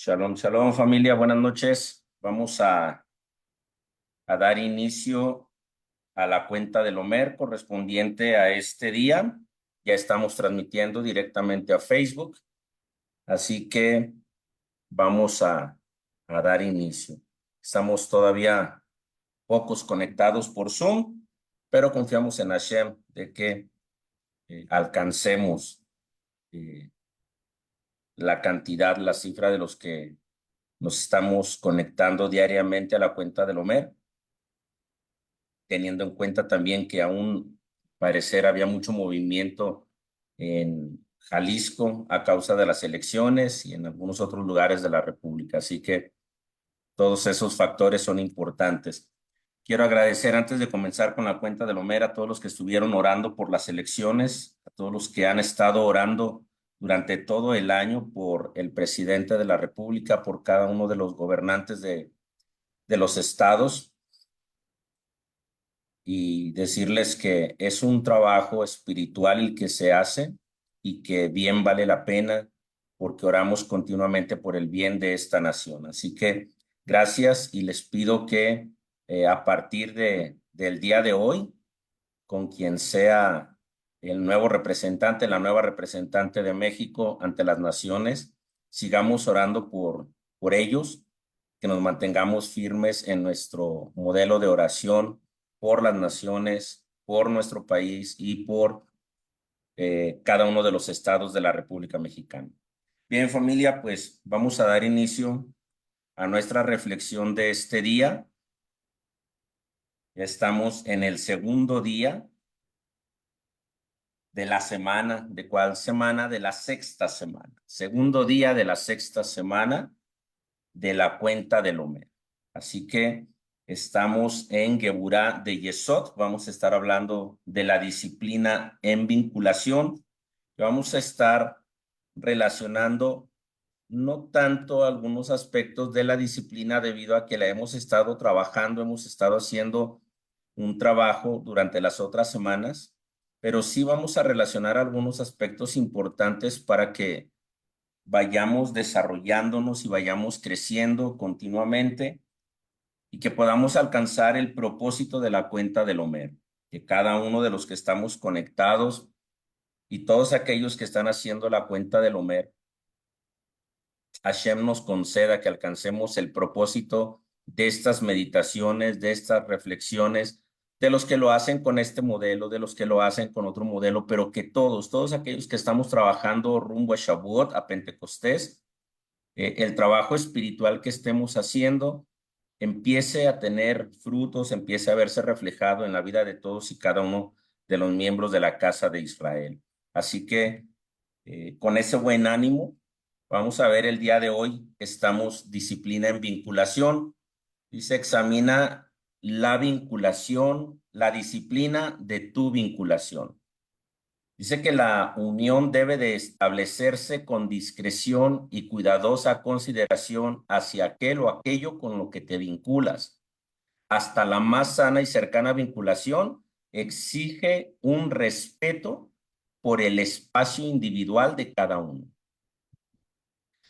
Shalom, shalom familia, buenas noches. Vamos a dar inicio a la cuenta del Homer correspondiente a este día. Ya estamos transmitiendo directamente a Facebook, así que vamos a dar inicio. Estamos todavía pocos conectados por Zoom, pero confiamos en Hashem de que alcancemos eh, la cantidad, la cifra de los que nos estamos conectando diariamente a la cuenta del Homer, teniendo en cuenta también que aún parecer había mucho movimiento en Jalisco a causa de las elecciones y en algunos otros lugares de la República. Así que todos esos factores son importantes. Quiero agradecer antes de comenzar con la cuenta del Homer a todos los que estuvieron orando por las elecciones, a todos los que han estado orando durante todo el año por el presidente de la República, por cada uno de los gobernantes de los estados, y decirles que es un trabajo espiritual el que se hace y que bien vale la pena porque oramos continuamente por el bien de esta nación. Así que gracias y les pido que a partir del día de hoy, con quien sea el nuevo representante, la nueva representante de México ante las naciones, sigamos orando por ellos, que nos mantengamos firmes en nuestro modelo de oración por las naciones, por nuestro país y por cada uno de los estados de la República Mexicana. Bien, familia, pues vamos a dar inicio a nuestra reflexión de este día. Ya estamos en el segundo día de la semana. ¿De cuál semana? De la sexta semana. Segundo día de la sexta semana de la cuenta del Homer. Así que estamos en Geburá de Yesod. Vamos a estar hablando de la disciplina en vinculación. Vamos a estar relacionando no tanto algunos aspectos de la disciplina debido a que la hemos estado trabajando, hemos estado haciendo un trabajo durante las otras semanas, pero sí vamos a relacionar algunos aspectos importantes para que vayamos desarrollándonos y vayamos creciendo continuamente y que podamos alcanzar el propósito de la cuenta del Homer, que cada uno de los que estamos conectados y todos aquellos que están haciendo la cuenta del Homer, Hashem nos conceda que alcancemos el propósito de estas meditaciones, de estas reflexiones, de los que lo hacen con este modelo, de los que lo hacen con otro modelo, pero que todos aquellos que estamos trabajando rumbo a Shavuot, a Pentecostés, el trabajo espiritual que estemos haciendo empiece a tener frutos, empiece a verse reflejado en la vida de todos y cada uno de los miembros de la casa de Israel. Así que con ese buen ánimo, vamos a ver el día de hoy, estamos disciplina en vinculación. Dice, examina la vinculación, la disciplina de tu vinculación. Dice que la unión debe de establecerse con discreción y cuidadosa consideración hacia aquel o aquello con lo que te vinculas. Hasta la más sana y cercana vinculación exige un respeto por el espacio individual de cada uno.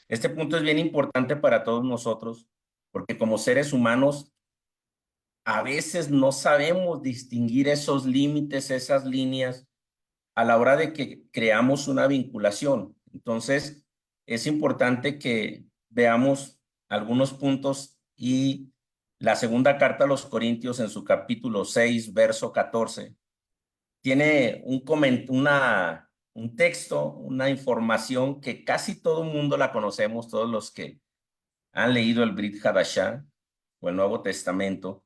Este punto es bien importante para todos nosotros, porque como seres humanos a veces no sabemos distinguir esos límites, esas líneas a la hora de que creamos una vinculación. Entonces, es importante que veamos algunos puntos y la segunda carta a los Corintios en su capítulo 6, verso 14, tiene un texto, una información que casi todo el mundo la conocemos, todos los que han leído el Brit Hadashah o el Nuevo Testamento,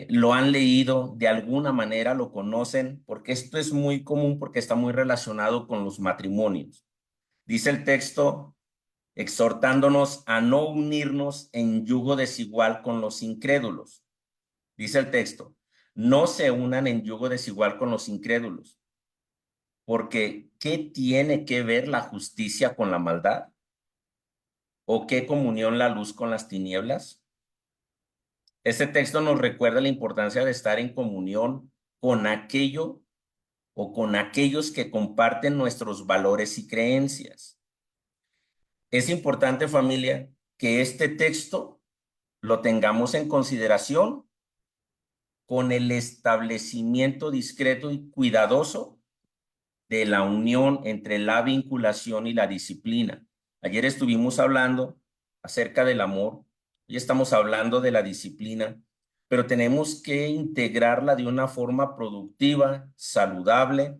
lo han leído de alguna manera, lo conocen, porque esto es muy común porque está muy relacionado con los matrimonios. Dice el texto, exhortándonos a no unirnos en yugo desigual con los incrédulos. Dice el texto, no se unan en yugo desigual con los incrédulos, porque ¿qué tiene que ver la justicia con la maldad? ¿O qué comunión la luz con las tinieblas? Este texto nos recuerda la importancia de estar en comunión con aquello o con aquellos que comparten nuestros valores y creencias. es importante, familia, que este texto lo tengamos en consideración con el establecimiento discreto y cuidadoso de la unión entre la vinculación y la disciplina. Ayer estuvimos hablando acerca del amor, hoy estamos hablando de la disciplina, pero tenemos que integrarla de una forma productiva, saludable,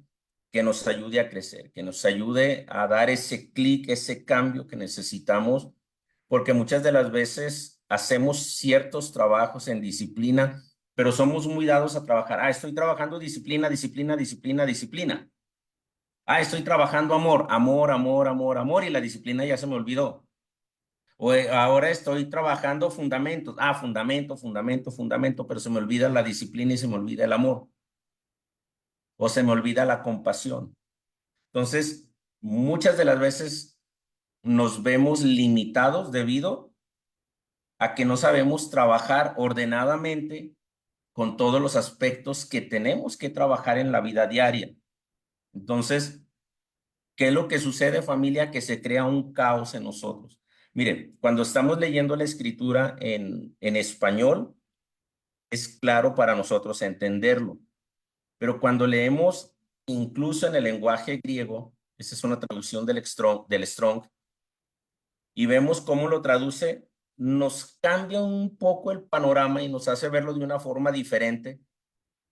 que nos ayude a crecer, que nos ayude a dar ese clic, ese cambio que necesitamos, porque muchas de las veces hacemos ciertos trabajos en disciplina, pero somos muy dados a trabajar. Estoy trabajando disciplina, disciplina, disciplina, disciplina. Estoy trabajando amor, amor, amor, amor, amor, y la disciplina ya se me olvidó. Ahora estoy trabajando fundamentos. Fundamento, fundamento, fundamento, pero se me olvida la disciplina y se me olvida el amor. O se me olvida la compasión. Entonces, muchas de las veces nos vemos limitados debido a que no sabemos trabajar ordenadamente con todos los aspectos que tenemos que trabajar en la vida diaria. Entonces, ¿qué es lo que sucede, familia? Que se crea un caos en nosotros. Miren, cuando estamos leyendo la escritura en español, es claro para nosotros entenderlo. Pero cuando leemos incluso en el lenguaje griego, esa es una traducción del Strong, y vemos cómo lo traduce, nos cambia un poco el panorama y nos hace verlo de una forma diferente,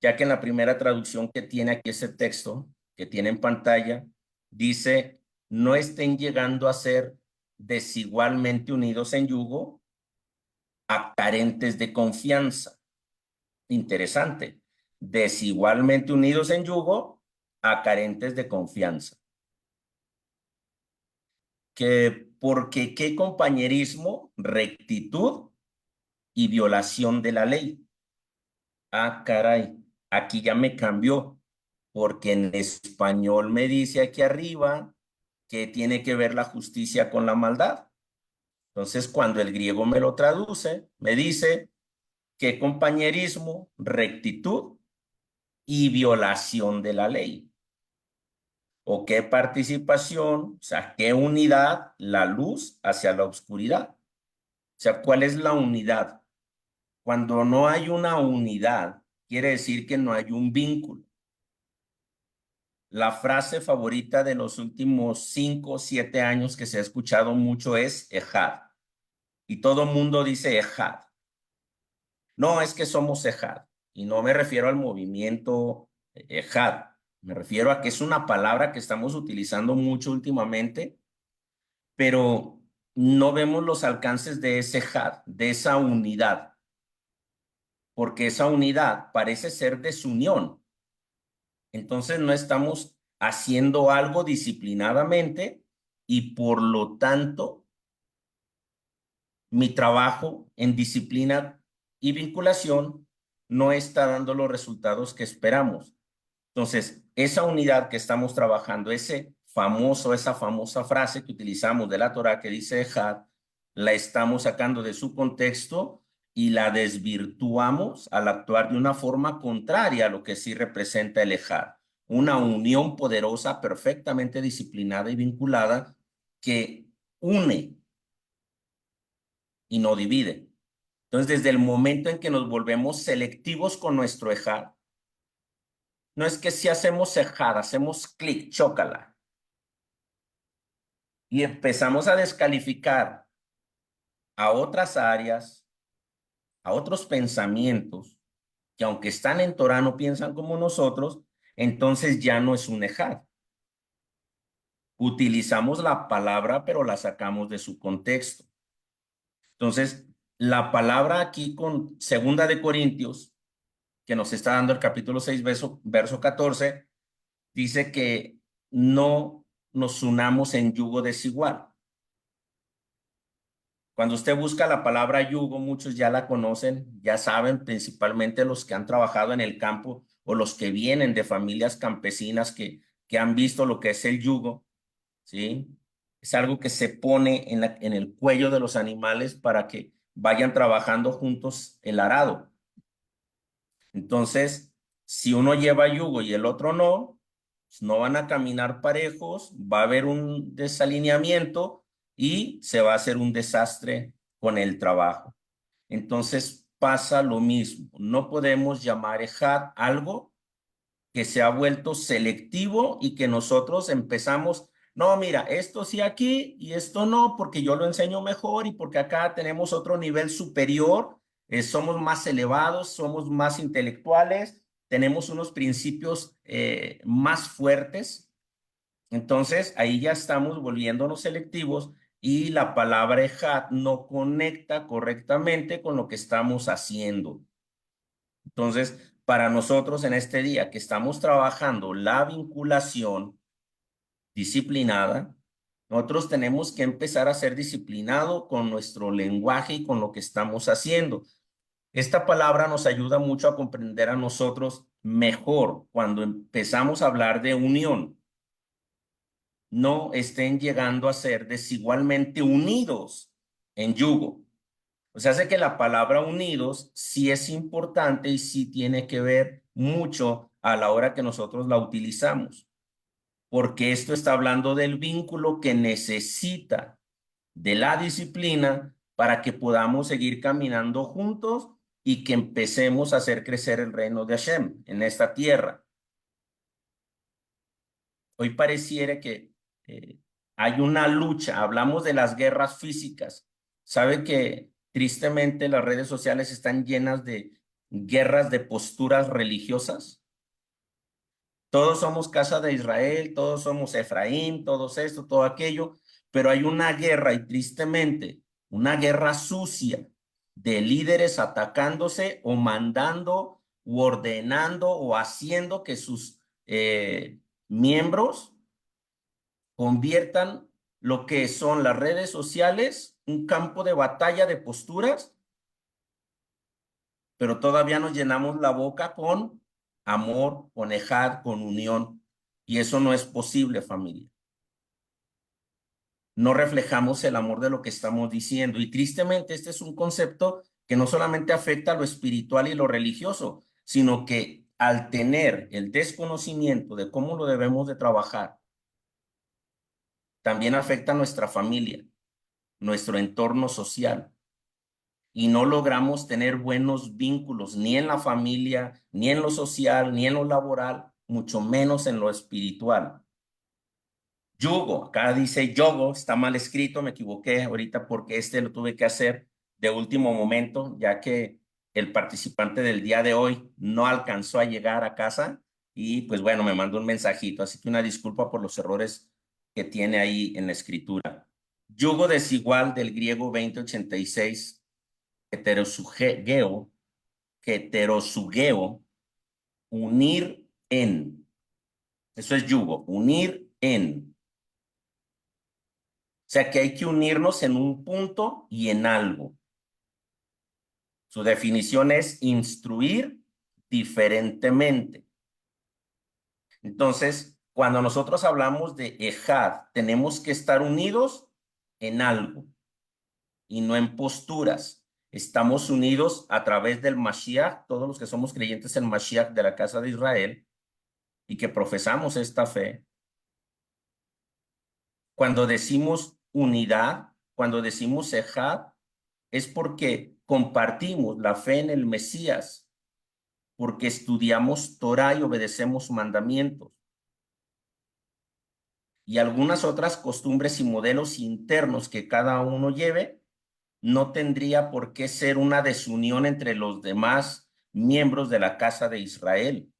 ya que en la primera traducción que tiene aquí ese texto, que tiene en pantalla, dice, no estén llegando a ser desigualmente unidos en yugo a carentes de confianza. Interesante. Desigualmente unidos en yugo a carentes de confianza. Porque qué compañerismo, rectitud y violación de la ley. Caray, aquí ya me cambió, porque en español me dice aquí arriba que tiene que ver la justicia con la maldad. Entonces, cuando el griego me lo traduce, me dice que compañerismo, rectitud y violación de la ley. O qué participación, o sea, qué unidad, la luz hacia la oscuridad. O sea, ¿cuál es la unidad? Cuando no hay una unidad, quiere decir que no hay un vínculo. La frase favorita de los últimos 5 o 7 años que se ha escuchado mucho es Ejad. Y todo mundo dice Ejad. No, es que somos Ejad. Y no me refiero al movimiento Ejad. Me refiero a que es una palabra que estamos utilizando mucho últimamente, pero no vemos los alcances de ese Ejad, de esa unidad, porque esa unidad parece ser desunión. Entonces no estamos haciendo algo disciplinadamente y por lo tanto mi trabajo en disciplina y vinculación no está dando los resultados que esperamos. Entonces, esa unidad que estamos trabajando, esa famosa frase que utilizamos de la Torah que dice Ejad, la estamos sacando de su contexto y la desvirtuamos al actuar de una forma contraria a lo que sí representa el Ejad. Una unión poderosa, perfectamente disciplinada y vinculada que une y no divide. Entonces, desde el momento en que nos volvemos selectivos con nuestro Ejad, no es que si hacemos Ejad, hacemos clic, chócala, y empezamos a descalificar a otras áreas, a otros pensamientos, que aunque están en Torah no piensan como nosotros, entonces ya no es un Ejad. Utilizamos la palabra, pero la sacamos de su contexto. Entonces, la palabra aquí con Segunda de Corintios, que nos está dando el capítulo 6, verso 14, dice que no nos unamos en yugo desigual. Cuando usted busca la palabra yugo, muchos ya la conocen, ya saben, principalmente los que han trabajado en el campo o los que vienen de familias campesinas que han visto lo que es el yugo, ¿sí? Es algo que se pone en el cuello de los animales para que vayan trabajando juntos el arado. Entonces, si uno lleva yugo y el otro no, pues no van a caminar parejos, va a haber un desalineamiento y se va a hacer un desastre con el trabajo. Entonces pasa lo mismo. No podemos llamar ejad algo que se ha vuelto selectivo y que nosotros empezamos, no, mira, esto sí aquí y esto no, porque yo lo enseño mejor y porque acá tenemos otro nivel superior, somos más elevados, somos más intelectuales, tenemos unos principios más fuertes. Entonces, ahí ya estamos volviéndonos selectivos y la palabra ejad no conecta correctamente con lo que estamos haciendo. Entonces, para nosotros en este día que estamos trabajando la vinculación disciplinada, nosotros tenemos que empezar a ser disciplinado con nuestro lenguaje y con lo que estamos haciendo. Esta palabra nos ayuda mucho a comprender a nosotros mejor cuando empezamos a hablar de unión. No estén llegando a ser desigualmente unidos en yugo. O sea, hace que la palabra unidos sí es importante y sí tiene que ver mucho a la hora que nosotros la utilizamos, porque esto está hablando del vínculo que necesita de la disciplina para que podamos seguir caminando juntos y que empecemos a hacer crecer el reino de Hashem en esta tierra. Hoy pareciera que hay una lucha, hablamos de las guerras físicas. ¿Sabe que tristemente las redes sociales están llenas de guerras de posturas religiosas? Todos somos casa de Israel, todos somos Efraín, todos esto, todo aquello, pero hay una guerra y tristemente una guerra sucia de líderes atacándose o mandando u ordenando o haciendo que sus miembros conviertan lo que son las redes sociales, un campo de batalla de posturas, pero todavía nos llenamos la boca con amor, con ejad, con unión, y eso no es posible, familia. No reflejamos el amor de lo que estamos diciendo, y tristemente este es un concepto que no solamente afecta a lo espiritual y lo religioso, sino que al tener el desconocimiento de cómo lo debemos de trabajar, también afecta a nuestra familia, nuestro entorno social, y no logramos tener buenos vínculos ni en la familia, ni en lo social, ni en lo laboral, mucho menos en lo espiritual. Yugo, acá dice yogo, está mal escrito, me equivoqué ahorita porque este lo tuve que hacer de último momento, ya que el participante del día de hoy no alcanzó a llegar a casa y pues bueno, me mandó un mensajito, así que una disculpa por los errores que tiene ahí en la escritura. Yugo desigual del griego 2086, heterosugeo, heterosugeo, unir en. Eso es yugo, unir en. O sea que hay que unirnos en un punto y en algo. Su definición es instruir diferentemente. Entonces, cuando nosotros hablamos de ejad, tenemos que estar unidos en algo y no en posturas. Estamos unidos a través del Mashiach, todos los que somos creyentes en Mashiach de la casa de Israel y que profesamos esta fe. Cuando decimos unidad, cuando decimos ejad, es porque compartimos la fe en el Mesías, porque estudiamos Torah y obedecemos mandamientos. Y algunas otras costumbres y modelos internos que cada uno lleve, no tendría por qué ser una desunión entre los demás miembros de la casa de Israel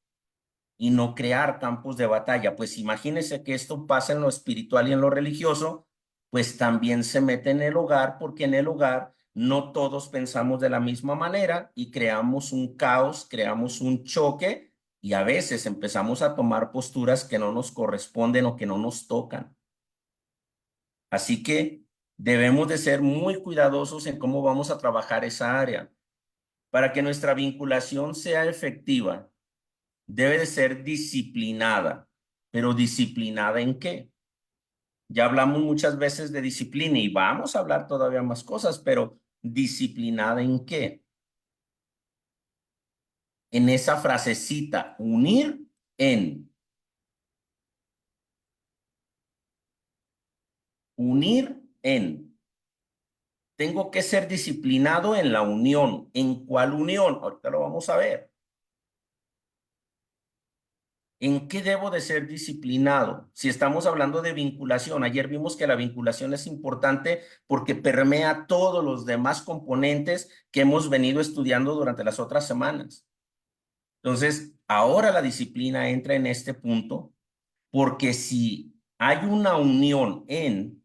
y no crear campos de batalla. Pues imagínense que esto pasa en lo espiritual y en lo religioso, pues también se mete en el hogar, porque en el hogar no todos pensamos de la misma manera y creamos un caos, creamos un choque y a veces empezamos a tomar posturas que no nos corresponden o que no nos tocan. Así que debemos de ser muy cuidadosos en cómo vamos a trabajar esa área. Para que nuestra vinculación sea efectiva, debe de ser disciplinada. ¿Pero disciplinada en qué? Ya hablamos muchas veces de disciplina y vamos a hablar todavía más cosas, pero ¿disciplinada en qué? En esa frasecita, unir en, unir en. Tengo que ser disciplinado en la unión. ¿En cuál unión? Ahorita lo vamos a ver. ¿En qué debo de ser disciplinado? Si estamos hablando de vinculación, ayer vimos que la vinculación es importante porque permea todos los demás componentes que hemos venido estudiando durante las otras semanas. Entonces, ahora la disciplina entra en este punto porque si hay una unión en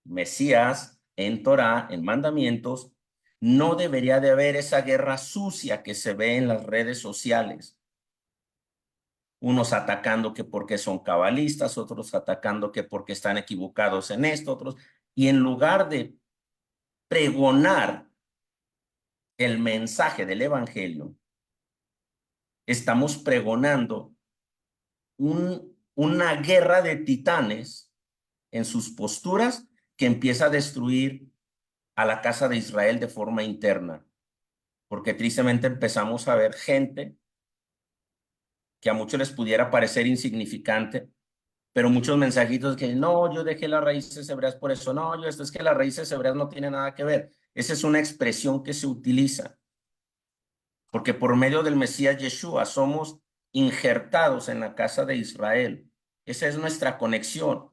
Mesías, en Torá, en mandamientos, no debería de haber esa guerra sucia que se ve en las redes sociales. Unos atacando que porque son cabalistas, otros atacando que porque están equivocados en esto, otros. Y en lugar de pregonar el mensaje del evangelio, estamos pregonando una guerra de titanes en sus posturas que empieza a destruir a la casa de Israel de forma interna. Porque tristemente empezamos a ver gente que a muchos les pudiera parecer insignificante, pero muchos mensajitos que no, yo dejé las raíces hebreas por eso, no, yo esto es que las raíces hebreas no tienen nada que ver. Esa es una expresión que se utiliza, porque por medio del Mesías Yeshua somos injertados en la casa de Israel. Esa es nuestra conexión.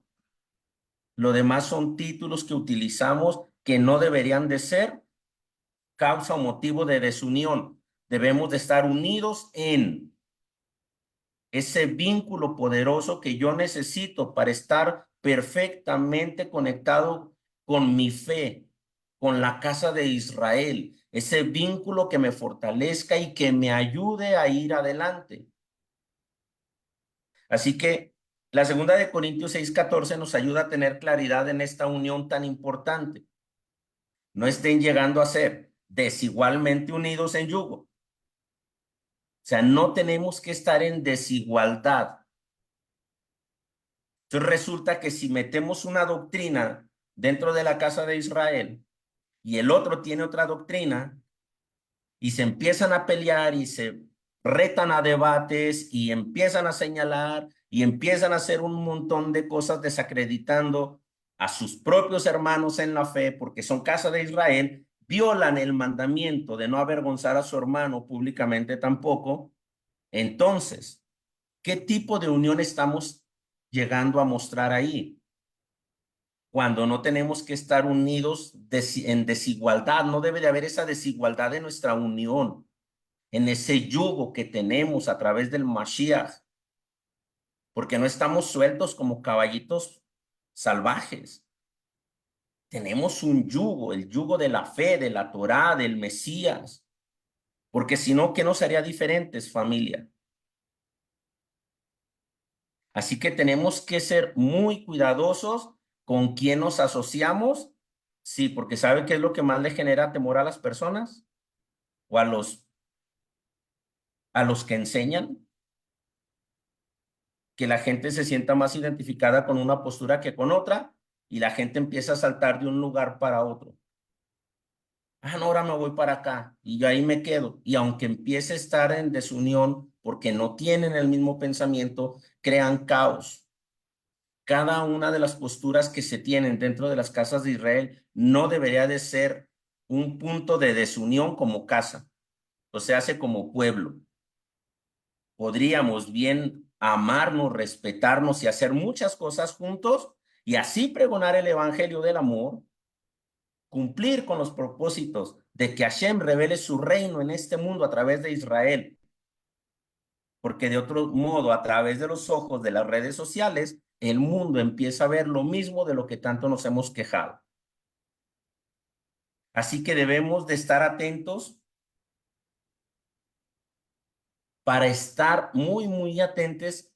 Lo demás son títulos que utilizamos que no deberían de ser causa o motivo de desunión. Debemos de estar unidos en ese vínculo poderoso que yo necesito para estar perfectamente conectado con mi fe, con la casa de Israel, ese vínculo que me fortalezca y que me ayude a ir adelante. Así que la segunda de Corintios 6:14 nos ayuda a tener claridad en esta unión tan importante. No estén llegando a ser desigualmente unidos en yugo. O sea, no tenemos que estar en desigualdad. Entonces resulta que si metemos una doctrina dentro de la casa de Israel y el otro tiene otra doctrina y se empiezan a pelear y se retan a debates y empiezan a señalar y empiezan a hacer un montón de cosas desacreditando a sus propios hermanos en la fe porque son casa de Israel, violan el mandamiento de no avergonzar a su hermano públicamente tampoco. Entonces, ¿qué tipo de unión estamos llegando a mostrar ahí? Cuando no tenemos que estar unidos en desigualdad, no debe de haber esa desigualdad en nuestra unión, en ese yugo que tenemos a través del Mashiach, porque no estamos sueltos como caballitos salvajes. Tenemos un yugo, el yugo de la fe, de la Torá, del Mesías, porque si no, ¿qué nos haría diferentes, familia? Así que tenemos que ser muy cuidadosos con quién nos asociamos. Sí, porque ¿sabe qué es lo que más le genera temor a las personas o a los que enseñan? Que la gente se sienta más identificada con una postura que con otra y la gente empieza a saltar de un lugar para otro. Ah, no, ahora me voy para acá y yo ahí me quedo. Y aunque empiece a estar en desunión porque no tienen el mismo pensamiento, crean caos. Cada una de las posturas que se tienen dentro de las casas de Israel no debería de ser un punto de desunión como casa, o se hace como pueblo. Podríamos bien amarnos, respetarnos y hacer muchas cosas juntos y así pregonar el evangelio del amor, cumplir con los propósitos de que Hashem revele su reino en este mundo a través de Israel, porque de otro modo, a través de los ojos de las redes sociales, el mundo empieza a ver lo mismo de lo que tanto nos hemos quejado. Así que debemos de estar atentos para estar muy, muy atentos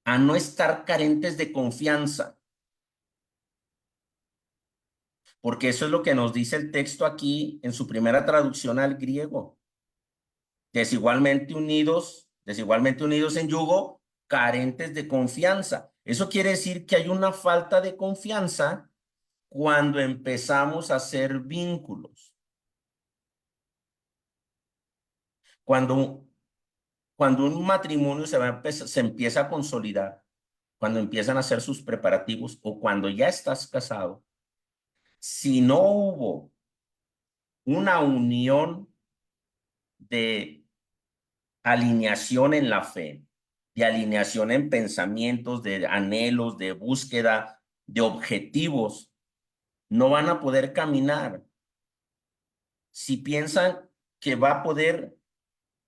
a no estar carentes de confianza, porque eso es lo que nos dice el texto aquí en su primera traducción al griego. Desigualmente unidos en yugo, carentes de confianza. Eso quiere decir que hay una falta de confianza cuando empezamos a hacer vínculos. Cuando, cuando un matrimonio se empieza a consolidar, cuando empiezan a hacer sus preparativos o cuando ya estás casado, Si no hubo una unión de alineación en la fe, de alineación en pensamientos, de anhelos, de búsqueda, de objetivos, no van a poder caminar. Si piensan que va a poder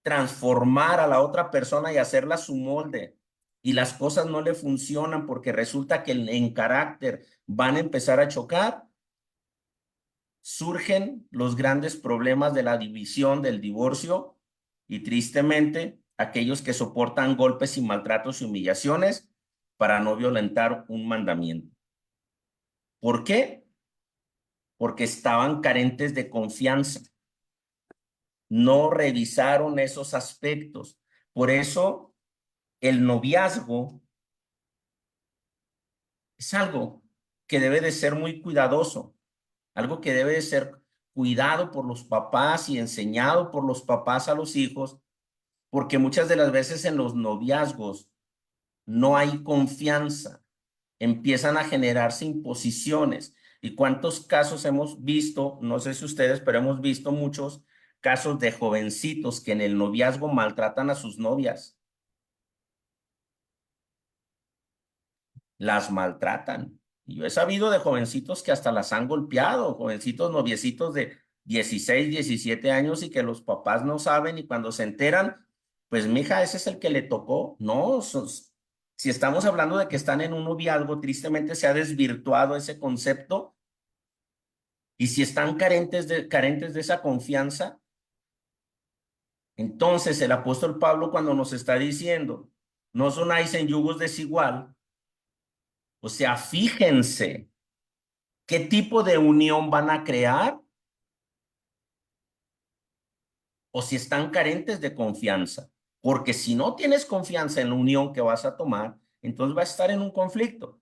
transformar a la otra persona y hacerla su molde, y las cosas no le funcionan porque resulta que en carácter van a empezar a chocar, surgen los grandes problemas de la división, del divorcio, y tristemente aquellos que soportan golpes y maltratos y humillaciones para no violentar un mandamiento. ¿Por qué? Porque estaban carentes de confianza, no revisaron esos aspectos. Por eso el noviazgo es algo que debe de ser muy cuidadoso, algo que debe de ser cuidado por los papás y enseñado por los papás a los hijos, porque muchas de las veces en los noviazgos no hay confianza, empiezan a generarse imposiciones. ¿Y cuántos casos hemos visto? No sé si ustedes, pero hemos visto muchos casos de jovencitos que en el noviazgo maltratan a sus novias, las maltratan. Y yo he sabido de jovencitos que hasta las han golpeado, jovencitos noviecitos de 16, 17 años y que los papás no saben y cuando se enteran, pues mija, ese es el que le tocó. No, si estamos hablando de que están en un noviazgo, tristemente se ha desvirtuado ese concepto y si están carentes de esa confianza, entonces el apóstol Pablo cuando nos está diciendo, no os unáis en yugos desigual, o sea, fíjense qué tipo de unión van a crear o si están carentes de confianza. Porque si no tienes confianza en la unión que vas a tomar, entonces vas a estar en un conflicto.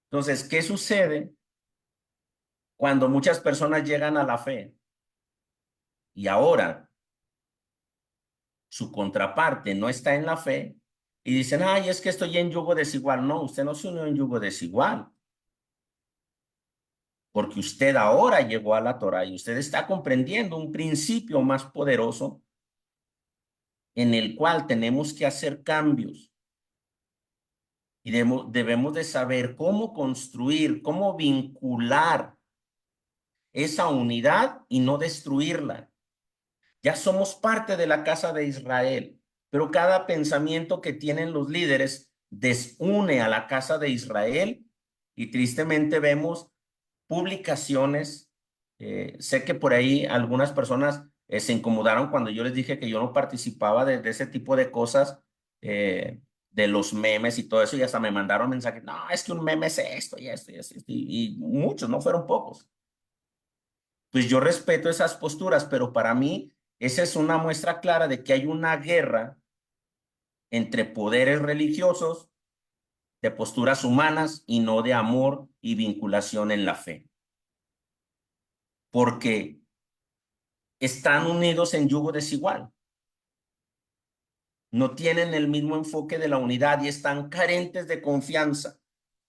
Entonces, ¿qué sucede cuando muchas personas llegan a la fe y ahora su contraparte no está en la fe y dicen, ay, es que estoy en yugo desigual? No, usted no se unió en yugo desigual, porque usted ahora llegó a la Torah y usted está comprendiendo un principio más poderoso en el cual tenemos que hacer cambios y debemos de saber cómo construir, cómo vincular esa unidad y no destruirla. Ya somos parte de la casa de Israel, pero cada pensamiento que tienen los líderes desune a la casa de Israel y tristemente vemos publicaciones. Sé que por ahí algunas personas se incomodaron cuando yo les dije que yo no participaba de ese tipo de cosas, de los memes y todo eso, y hasta me mandaron mensajes, no, es que un meme es esto y esto y esto, y muchos, no fueron pocos. Pues yo respeto esas posturas, pero para mí esa es una muestra clara de que hay una guerra entre poderes religiosos, de posturas humanas y no de amor y vinculación en la fe. Porque están unidos en yugo desigual, no tienen el mismo enfoque de la unidad y están carentes de confianza.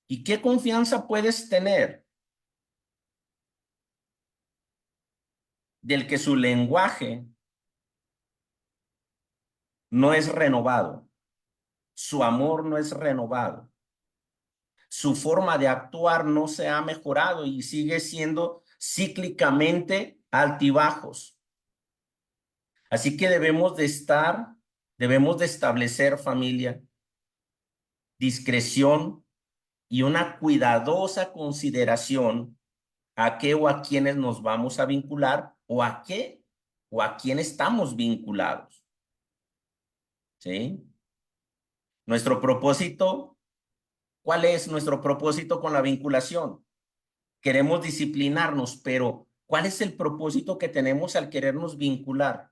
¿Y qué confianza puedes tener del que su lenguaje no es renovado, su amor no es renovado, su forma de actuar no se ha mejorado y sigue siendo cíclicamente altibajos? Así que debemos de establecer familia, discreción y una cuidadosa consideración a qué o a quiénes nos vamos a vincular o a qué o a quién estamos vinculados. ¿Sí? Nuestro propósito, ¿cuál es nuestro propósito con la vinculación? Queremos disciplinarnos, pero ¿cuál es el propósito que tenemos al querernos vincular?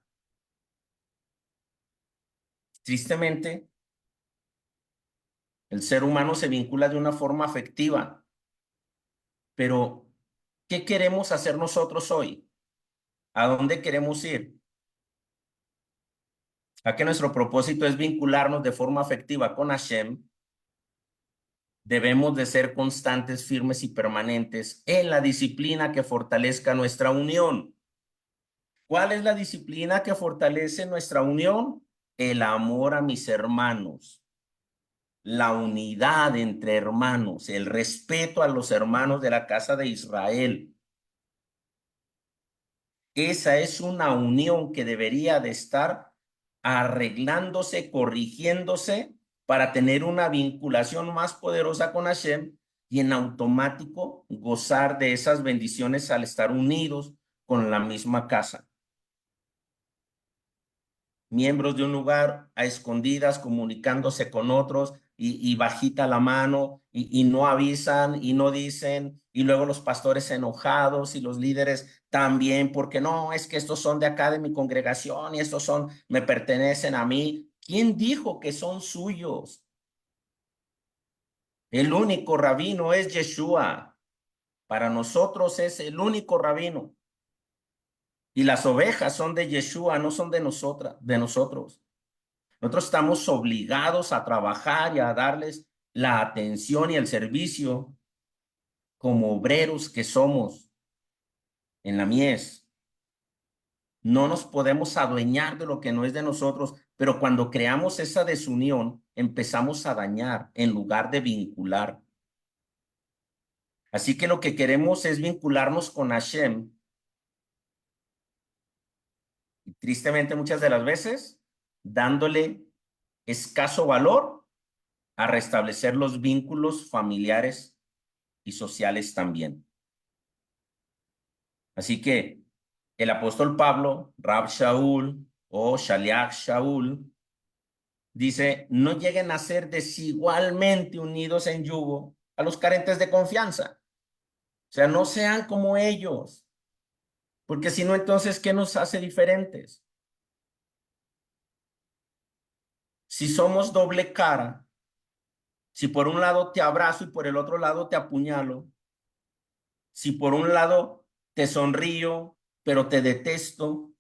Tristemente, el ser humano se vincula de una forma afectiva, pero ¿qué queremos hacer nosotros hoy? ¿A dónde queremos ir? ¿A que nuestro propósito es vincularnos de forma afectiva con Hashem? Debemos de ser constantes, firmes y permanentes en la disciplina que fortalezca nuestra unión. ¿Cuál es la disciplina que fortalece nuestra unión? El amor a mis hermanos, la unidad entre hermanos, el respeto a los hermanos de la casa de Israel. Esa es una unión que debería de estar arreglándose, corrigiéndose para tener una vinculación más poderosa con Hashem y en automático gozar de esas bendiciones al estar unidos con la misma casa. Miembros de un lugar a escondidas comunicándose con otros y bajita la mano y no avisan y no dicen y luego los pastores enojados y los líderes también porque no, es que estos son de acá de mi congregación y estos son, me pertenecen a mí. ¿Quién dijo que son suyos? El único rabino es Yeshua. Para nosotros es el único rabino. Y las ovejas son de Yeshua, no son de nosotras, de nosotros. Nosotros estamos obligados a trabajar y a darles la atención y el servicio como obreros que somos en la mies. No nos podemos adueñar de lo que no es de nosotros, pero cuando creamos esa desunión, empezamos a dañar en lugar de vincular. Así que lo que queremos es vincularnos con Hashem. Y tristemente muchas de las veces, dándole escaso valor a restablecer los vínculos familiares y sociales también. Así que el apóstol Pablo, Rab Shaul o Shaliach Shaul, dice, no lleguen a ser desigualmente unidos en yugo a los carentes de confianza. O sea, no sean como ellos, porque si no, entonces, ¿qué nos hace diferentes? Si somos doble cara, si por un lado te abrazo y por el otro lado te apuñalo, si por un lado te sonrío, pero te detesto,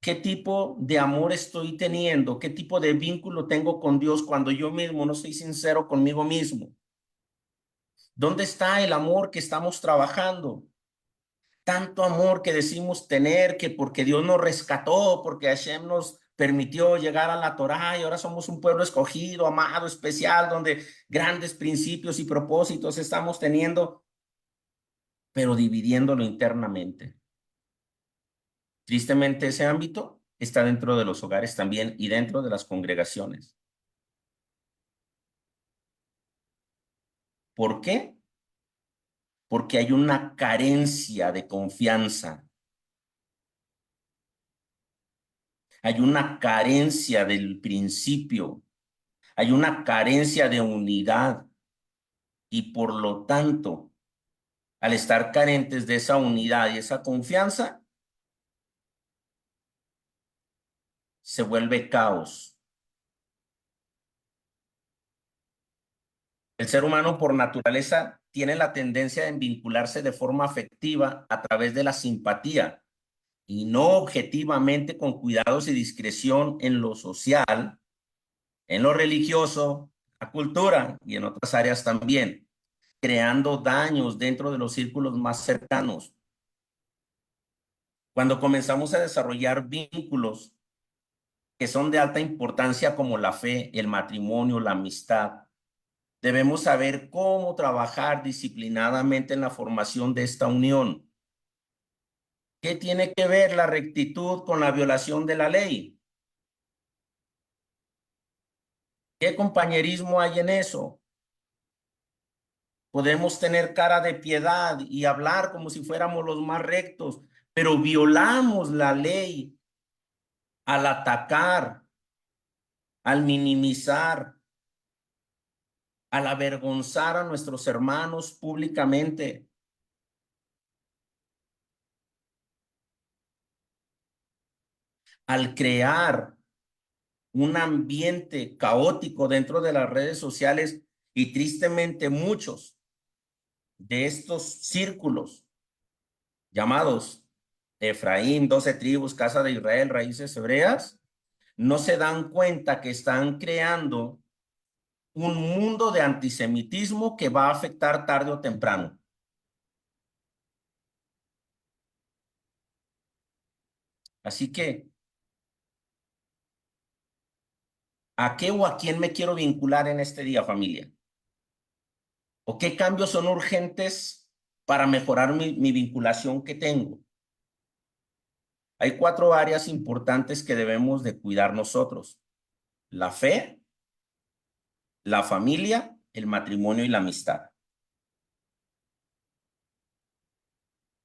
¿qué tipo de amor estoy teniendo? ¿Qué tipo de vínculo tengo con Dios cuando yo mismo no soy sincero conmigo mismo? ¿Dónde está el amor que estamos trabajando? Tanto amor que decimos tener, que porque Dios nos rescató, porque Hashem nos permitió llegar a la Torá y ahora somos un pueblo escogido, amado, especial, donde grandes principios y propósitos estamos teniendo, pero dividiéndolo internamente. Tristemente, ese ámbito está dentro de los hogares también y dentro de las congregaciones. ¿Por qué? Porque hay una carencia de confianza, hay una carencia del principio, hay una carencia de unidad y por lo tanto, al estar carentes de esa unidad y esa confianza, se vuelve caos. El ser humano por naturaleza tiene la tendencia de vincularse de forma afectiva a través de la simpatía y no objetivamente con cuidados y discreción en lo social, en lo religioso, la cultura y en otras áreas también, creando daños dentro de los círculos más cercanos. Cuando comenzamos a desarrollar vínculos que son de alta importancia como la fe, el matrimonio, la amistad, debemos saber cómo trabajar disciplinadamente en la formación de esta unión. ¿Qué tiene que ver la rectitud con la violación de la ley? ¿Qué compañerismo hay en eso? Podemos tener cara de piedad y hablar como si fuéramos los más rectos, pero violamos la ley al atacar, al minimizar, al avergonzar a nuestros hermanos públicamente, al crear un ambiente caótico dentro de las redes sociales y tristemente muchos de estos círculos llamados Efraín, 12 tribus, casa de Israel, raíces hebreas, no se dan cuenta que están creando un mundo de antisemitismo que va a afectar tarde o temprano. Así que, ¿a qué o a quién me quiero vincular en este día, familia? ¿O qué cambios son urgentes para mejorar mi vinculación que tengo? Hay 4 áreas importantes que debemos de cuidar nosotros: la fe, la familia, el matrimonio y la amistad.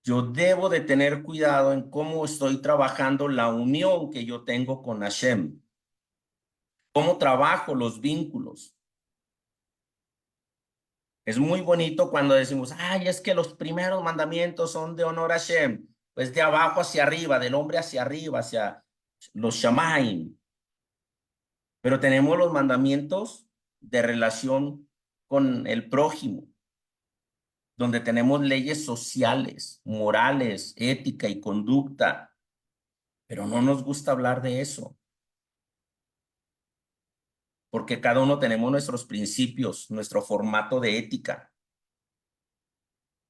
Yo debo de tener cuidado en cómo estoy trabajando la unión que yo tengo con Hashem, cómo trabajo los vínculos. Es muy bonito cuando decimos, ay, es que los primeros mandamientos son de honor a Hashem, pues de abajo hacia arriba, del hombre hacia arriba, hacia los Shamaim. Pero tenemos los mandamientos de relación con el prójimo, donde tenemos leyes sociales, morales, ética y conducta, pero no nos gusta hablar de eso, porque cada uno tenemos nuestros principios, nuestro formato de ética.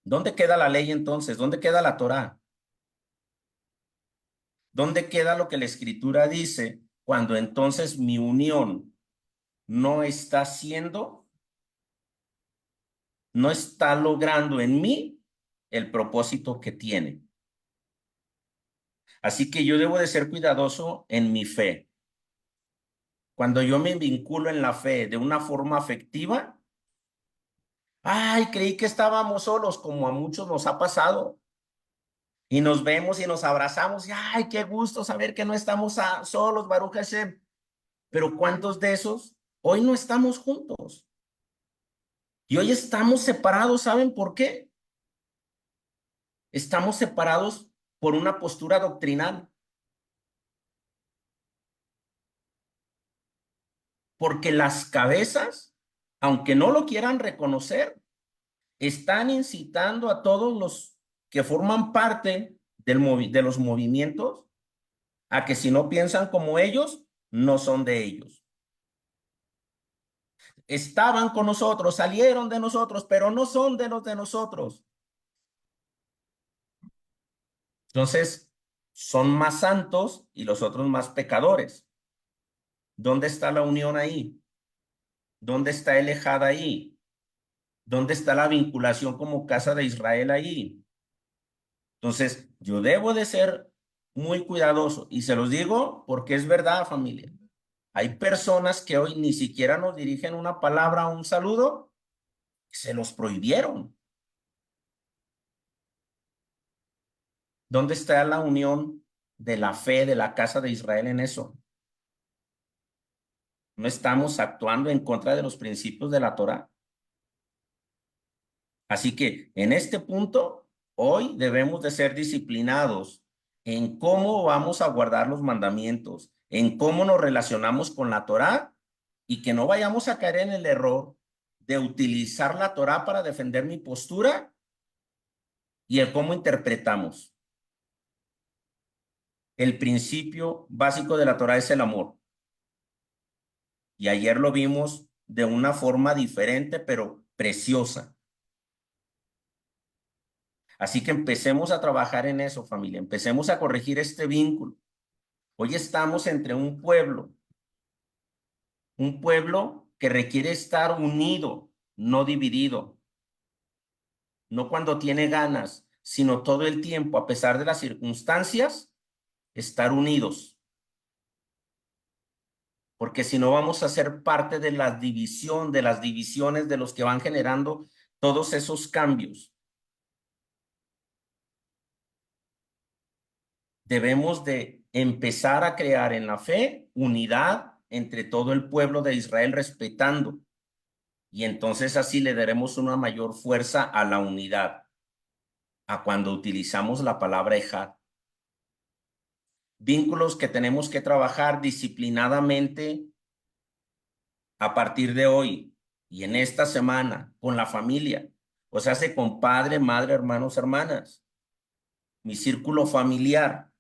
¿Dónde queda la ley entonces? ¿Dónde queda la Torá? ¿Dónde queda lo que la Escritura dice cuando entonces mi unión no está siendo, no está logrando en mí el propósito que tiene? Así que yo debo de ser cuidadoso en mi fe. Cuando yo me vinculo en la fe de una forma afectiva, ay, creí que estábamos solos, como a muchos nos ha pasado. Y nos vemos y nos abrazamos y ay, qué gusto saber que no estamos solos, Baruch Hashem. Pero ¿cuántos de esos hoy no estamos juntos? Y hoy estamos separados, ¿saben por qué? Estamos separados por una postura doctrinal, porque las cabezas, aunque no lo quieran reconocer, están incitando a todos los que forman parte de los movimientos a que si no piensan como ellos, no son de ellos. Estaban con nosotros, salieron de nosotros, pero no son de los de nosotros. Entonces, son más santos y los otros más pecadores. ¿Dónde está la unión ahí? ¿Dónde está el ejad ahí? ¿Dónde está la vinculación como casa de Israel ahí? Entonces, yo debo de ser muy cuidadoso y se los digo porque es verdad, familia. Hay personas que hoy ni siquiera nos dirigen una palabra o un saludo, se los prohibieron. ¿Dónde está la unión de la fe de la casa de Israel en eso? No estamos actuando en contra de los principios de la Torá. Así que en este punto, hoy debemos de ser disciplinados en cómo vamos a guardar los mandamientos, en cómo nos relacionamos con la Torá y que no vayamos a caer en el error de utilizar la Torá para defender mi postura y el cómo interpretamos. El principio básico de la Torá es el amor. Y ayer lo vimos de una forma diferente, pero preciosa. Así que empecemos a trabajar en eso, familia. Empecemos a corregir este vínculo. Hoy estamos entre un pueblo que requiere estar unido, no dividido, no cuando tiene ganas, sino todo el tiempo, a pesar de las circunstancias, estar unidos. Porque si no vamos a ser parte de la división, de las divisiones de los que van generando todos esos cambios. Debemos de empezar a crear en la fe unidad entre todo el pueblo de Israel respetando. Y entonces así le daremos una mayor fuerza a la unidad, a cuando utilizamos la palabra ejad. Vínculos que tenemos que trabajar disciplinadamente a partir de hoy y en esta semana con la familia. O sea, con padre, madre, hermanos, hermanas. Mi círculo familiar.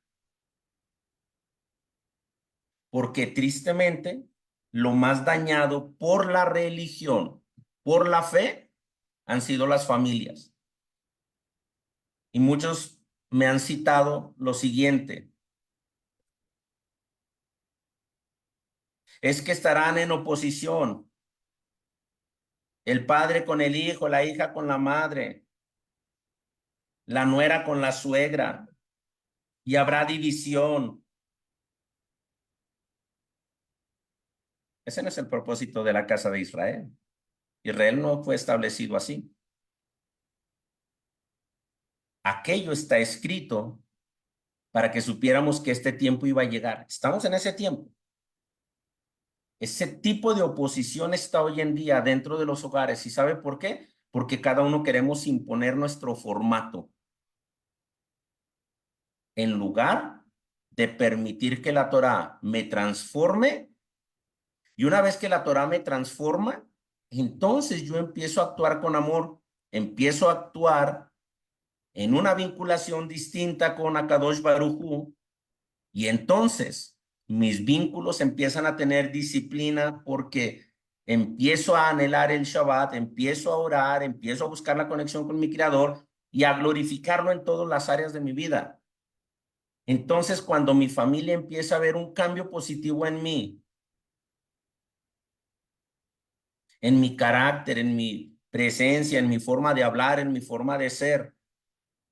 Porque tristemente lo más dañado por la religión, por la fe, han sido las familias. Y muchos me han citado lo siguiente: es que estarán en oposición, el padre con el hijo, la hija con la madre, la nuera con la suegra, y habrá división. Ese no es el propósito de la casa de Israel. Israel no fue establecido así. Aquello está escrito para que supiéramos que este tiempo iba a llegar. Estamos en ese tiempo. Ese tipo de oposición está hoy en día dentro de los hogares. ¿Y sabe por qué? Porque cada uno queremos imponer nuestro formato en lugar de permitir que la Torá me transforme. Y una vez que la Torá me transforma, entonces yo empiezo a actuar con amor, empiezo a actuar en una vinculación distinta con Akadosh Baruj Hu, y entonces mis vínculos empiezan a tener disciplina porque empiezo a anhelar el Shabbat, empiezo a orar, empiezo a buscar la conexión con mi Creador y a glorificarlo en todas las áreas de mi vida. Entonces, cuando mi familia empieza a ver un cambio positivo en mi carácter, en mi presencia, en mi forma de hablar, en mi forma de ser,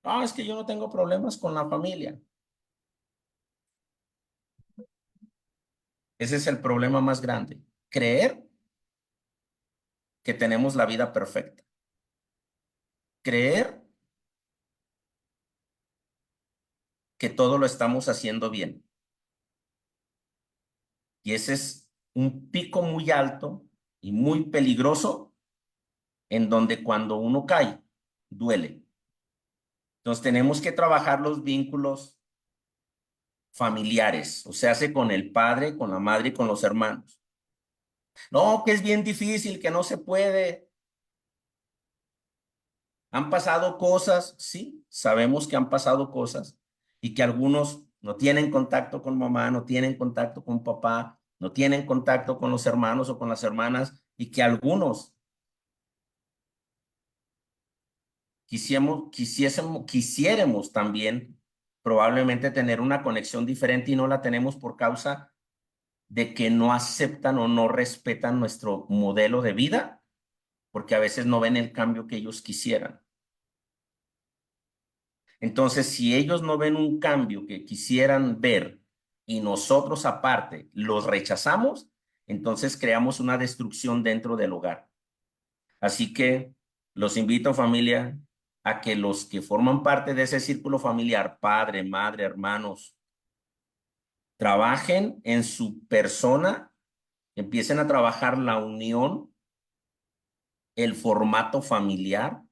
no, es que yo no tengo problemas con la familia. Ese es el problema más grande. Creer que tenemos la vida perfecta. Creer que todo lo estamos haciendo bien. Y ese es un pico muy alto y muy peligroso en donde cuando uno cae, duele. Entonces tenemos que trabajar los vínculos familiares, o sea, hace con el padre, con la madre y con los hermanos. No, que es bien difícil, que no se puede. Han pasado cosas, sí, sabemos que han pasado cosas y que algunos no tienen contacto con mamá, no tienen contacto con papá, no tienen contacto con los hermanos o con las hermanas, y que algunos quisiéramos también probablemente tener una conexión diferente y no la tenemos por causa de que no aceptan o no respetan nuestro modelo de vida, porque a veces no ven el cambio que ellos quisieran. Entonces, si ellos no ven un cambio que quisieran ver y nosotros aparte los rechazamos, entonces creamos una destrucción dentro del hogar. Así que los invito, familia, a que los que forman parte de ese círculo familiar, padre, madre, hermanos, trabajen en su persona, empiecen a trabajar la unión, el formato familiar,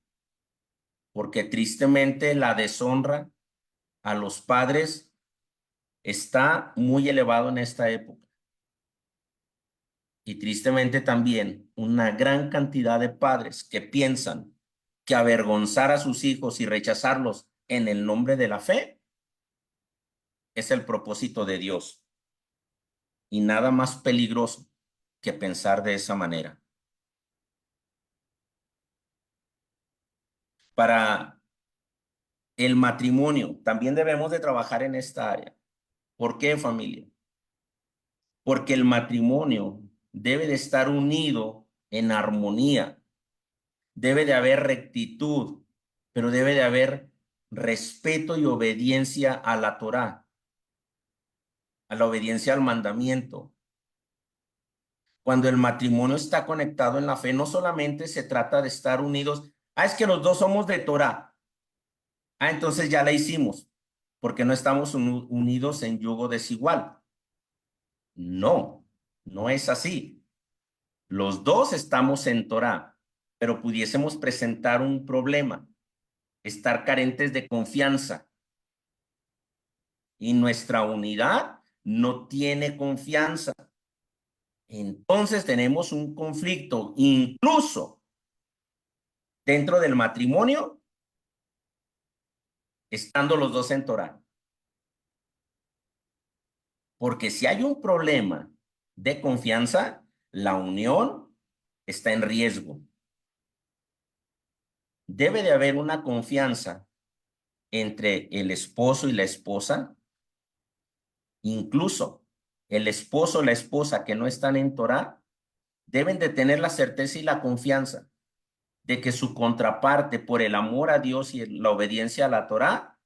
porque tristemente la deshonra a los padres está muy elevado en esta época. Y tristemente también una gran cantidad de padres que piensan que avergonzar a sus hijos y rechazarlos en el nombre de la fe es el propósito de Dios. Y nada más peligroso que pensar de esa manera. Para el matrimonio, también debemos de trabajar en esta área. ¿Por qué, familia? Porque el matrimonio debe de estar unido en armonía. Debe de haber rectitud, pero debe de haber respeto y obediencia a la Torá, a la obediencia al mandamiento. Cuando el matrimonio está conectado en la fe, no solamente se trata de estar unidos. Ah, es que los dos somos de Torá. Ah, entonces ya la hicimos, porque no estamos unidos en yugo desigual. No, no es así. Los dos estamos en Torá, pero pudiésemos presentar un problema, estar carentes de confianza, y nuestra unidad no tiene confianza. Entonces tenemos un conflicto, incluso dentro del matrimonio, estando los dos en Torá. Porque si hay un problema de confianza, la unión está en riesgo. Debe de haber una confianza entre el esposo y la esposa, incluso el esposo o la esposa que no están en Torá, deben de tener la certeza y la confianza de que su contraparte, por el amor a Dios y la obediencia a la Torá,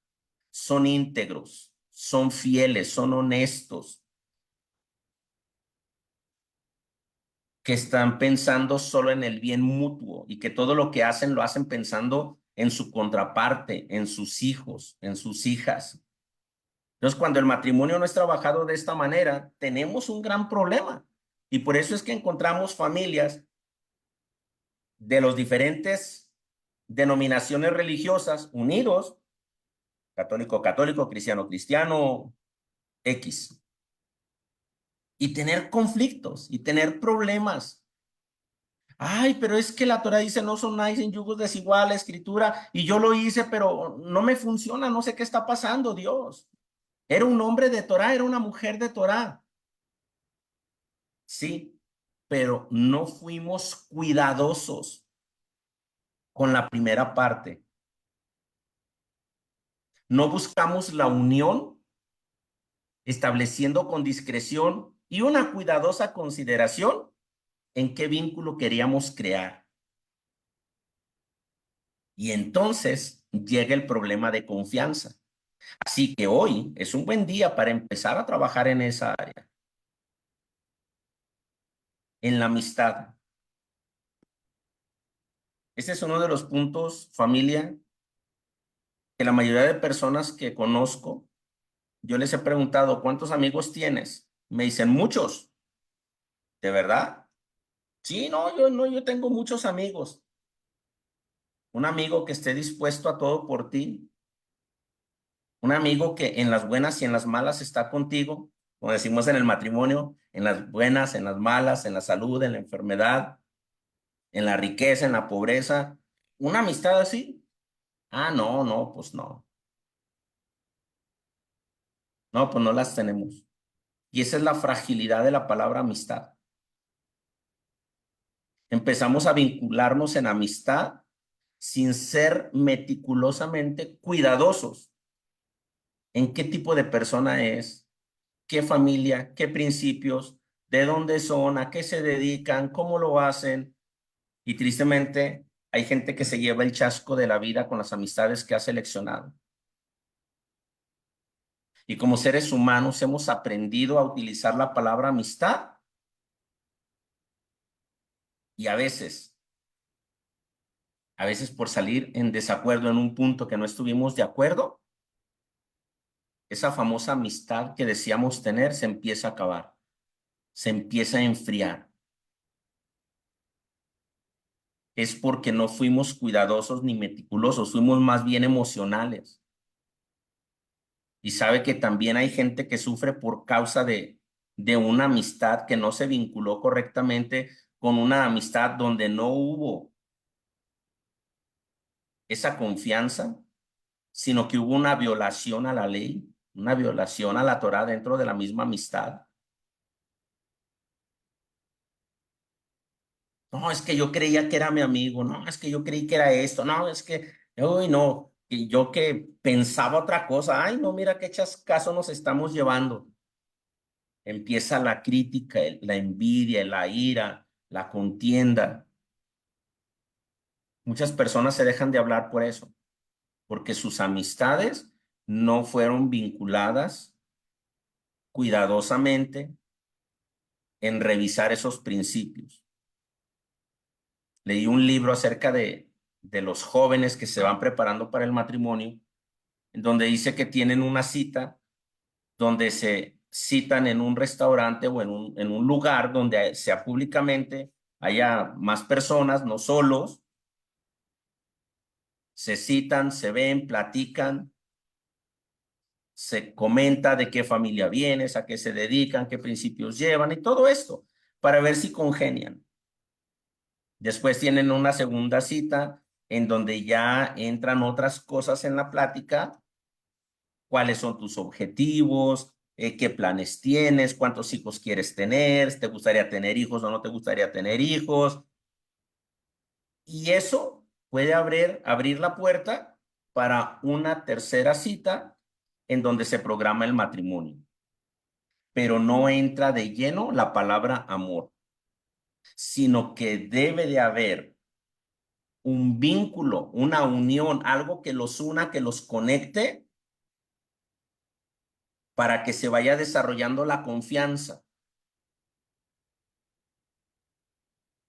son íntegros, son fieles, son honestos, que están pensando solo en el bien mutuo y que todo lo que hacen lo hacen pensando en su contraparte, en sus hijos, en sus hijas. Entonces, cuando el matrimonio no es trabajado de esta manera, tenemos un gran problema. Y por eso es que encontramos familias de los diferentes denominaciones religiosas unidos, católico, católico, cristiano, cristiano, X, y tener conflictos y tener problemas. Ay, pero es que la Torah dice no sonáis en yugos desiguales, escritura, y yo lo hice, pero no me funciona, no sé qué está pasando, Dios. Era un hombre de Torah, era una mujer de Torah. Sí, pero no fuimos cuidadosos con la primera parte. No buscamos la unión, estableciendo con discreción y una cuidadosa consideración en qué vínculo queríamos crear. Y entonces llega el problema de confianza. Así que hoy es un buen día para empezar a trabajar en esa área, en la amistad. Este es uno de los puntos, familia, que la mayoría de personas que conozco, yo les he preguntado, ¿cuántos amigos tienes? Me dicen, muchos. ¿De verdad? Sí, no, yo tengo muchos amigos. Un amigo que esté dispuesto a todo por ti. Un amigo que en las buenas y en las malas está contigo, como decimos en el matrimonio, en las buenas, en las malas, en la salud, en la enfermedad, en la riqueza, en la pobreza. ¿Una amistad así? Ah, no, no, pues no. No, pues no las tenemos. Y esa es la fragilidad de la palabra amistad. Empezamos a vincularnos en amistad sin ser meticulosamente cuidadosos en qué tipo de persona es, qué familia, qué principios, de dónde son, a qué se dedican, cómo lo hacen. Y tristemente hay gente que se lleva el chasco de la vida con las amistades que ha seleccionado. Y como seres humanos hemos aprendido a utilizar la palabra amistad y a veces por salir en desacuerdo en un punto que no estuvimos de acuerdo, esa famosa amistad que decíamos tener se empieza a acabar, se empieza a enfriar. Es porque no fuimos cuidadosos ni meticulosos, fuimos más bien emocionales. Y sabe que también hay gente que sufre por causa de una amistad que no se vinculó correctamente con una amistad donde no hubo esa confianza, sino que hubo una violación a la ley, una violación a la Torá dentro de la misma amistad. No, es que yo creía que era mi amigo, no, es que yo creí que era esto, no, es que, uy, no, y yo que pensaba otra cosa, ay, no, mira qué chascazo nos estamos llevando. Empieza la crítica, la envidia, la ira, la contienda. Muchas personas se dejan de hablar por eso, porque sus amistades no fueron vinculadas cuidadosamente en revisar esos principios. Leí un libro acerca de los jóvenes que se van preparando para el matrimonio, en donde dice que tienen una cita, donde se citan en un restaurante o en un lugar donde sea públicamente, haya más personas, no solos, se citan, se ven, platican, se comenta de qué familia vienes, a qué se dedican, qué principios llevan y todo esto para ver si congenian. Después tienen una segunda cita en donde ya entran otras cosas en la plática, cuáles son tus objetivos, qué planes tienes, cuántos hijos quieres tener, te gustaría tener hijos o no te gustaría tener hijos. Y eso puede abrir la puerta para una tercera cita en donde se programa el matrimonio, pero no entra de lleno la palabra amor, sino que debe de haber un vínculo, una unión, algo que los una, que los conecte para que se vaya desarrollando la confianza.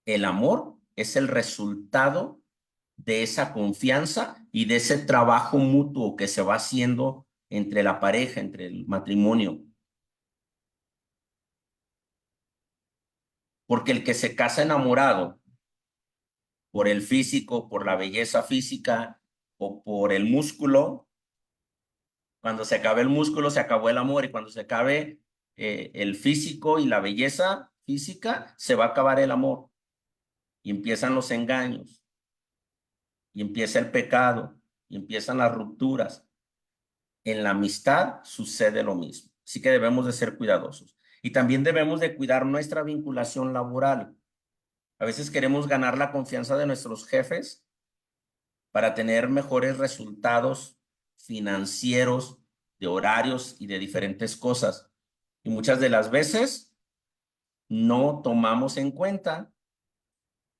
El amor es el resultado de esa confianza y de ese trabajo mutuo que se va haciendo entre la pareja, entre el matrimonio. Porque el que se casa enamorado por el físico, por la belleza física o por el músculo, cuando se acabe el músculo, se acabó el amor, y cuando se acabe el físico y la belleza física, se va a acabar el amor y empiezan los engaños y empieza el pecado y empiezan las rupturas. En la amistad sucede lo mismo, así que debemos de ser cuidadosos y también debemos de cuidar nuestra vinculación laboral. A veces queremos ganar la confianza de nuestros jefes para tener mejores resultados financieros, de horarios y de diferentes cosas. Y muchas de las veces no tomamos en cuenta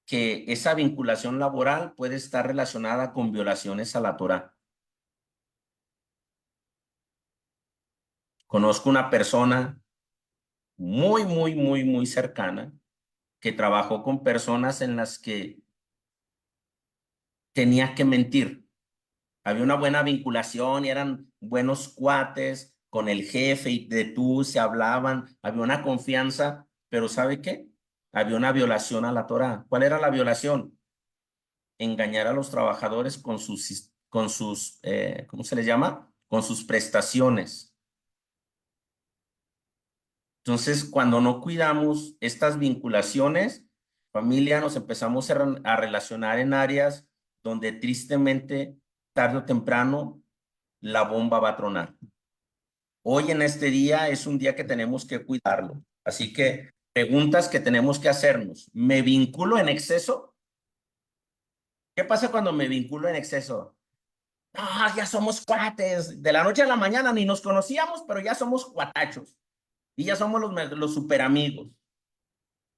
que esa vinculación laboral puede estar relacionada con violaciones a la Torá. Conozco una persona muy cercana que trabajó con personas en las que tenía que mentir. Había una buena vinculación y eran buenos cuates con el jefe y de tú se hablaban, había una confianza, pero ¿sabe qué? Había una violación a la Torá. ¿Cuál era la violación? Engañar a los trabajadores ¿cómo se les llama? Con sus prestaciones. Entonces, cuando no cuidamos estas vinculaciones, familia, nos empezamos a relacionar en áreas donde tristemente, tarde o temprano, la bomba va a tronar. Hoy en este día es un día que tenemos que cuidarlo. Así que preguntas que tenemos que hacernos. ¿Me vinculo en exceso? ¿Qué pasa cuando me vinculo en exceso? Ah, ya somos cuates. De la noche a la mañana ni nos conocíamos, pero ya somos cuatachos. Y ya somos los super amigos.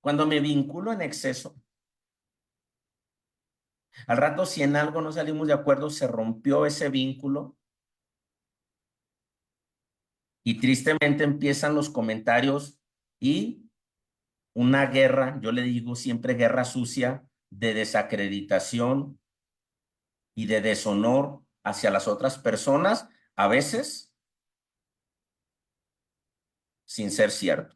Cuando me vinculo en exceso, al rato si en algo no salimos de acuerdo, se rompió ese vínculo y tristemente empiezan los comentarios y una guerra, yo le digo siempre guerra sucia, de desacreditación y de deshonor hacia las otras personas, a veces sin ser cierto.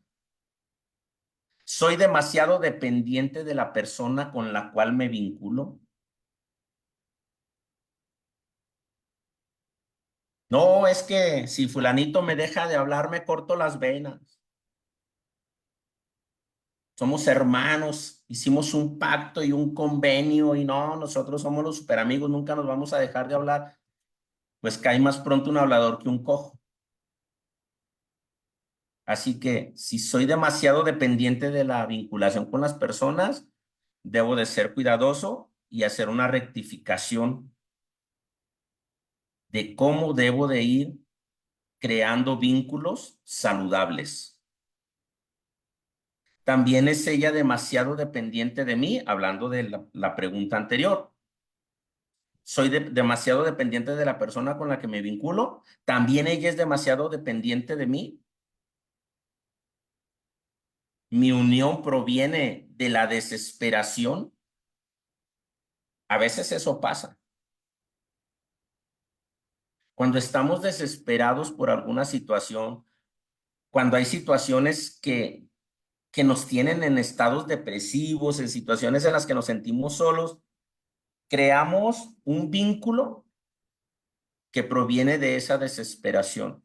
Soy demasiado dependiente de la persona con la cual me vinculo. No, es que si fulanito me deja de hablar, me corto las venas. Somos hermanos, hicimos un pacto y un convenio y no, nosotros somos los super amigos, nunca nos vamos a dejar de hablar. Pues cae más pronto un hablador que un cojo. Así que si soy demasiado dependiente de la vinculación con las personas, debo de ser cuidadoso y hacer una rectificación de cómo debo de ir creando vínculos saludables. También es ella demasiado dependiente de mí, hablando de la pregunta anterior. Soy demasiado dependiente de la persona con la que me vinculo. También ella es demasiado dependiente de mí. Mi unión proviene de la desesperación. A veces eso pasa. Cuando estamos desesperados por alguna situación, cuando hay situaciones que nos tienen en estados depresivos, en situaciones en las que nos sentimos solos, creamos un vínculo que proviene de esa desesperación.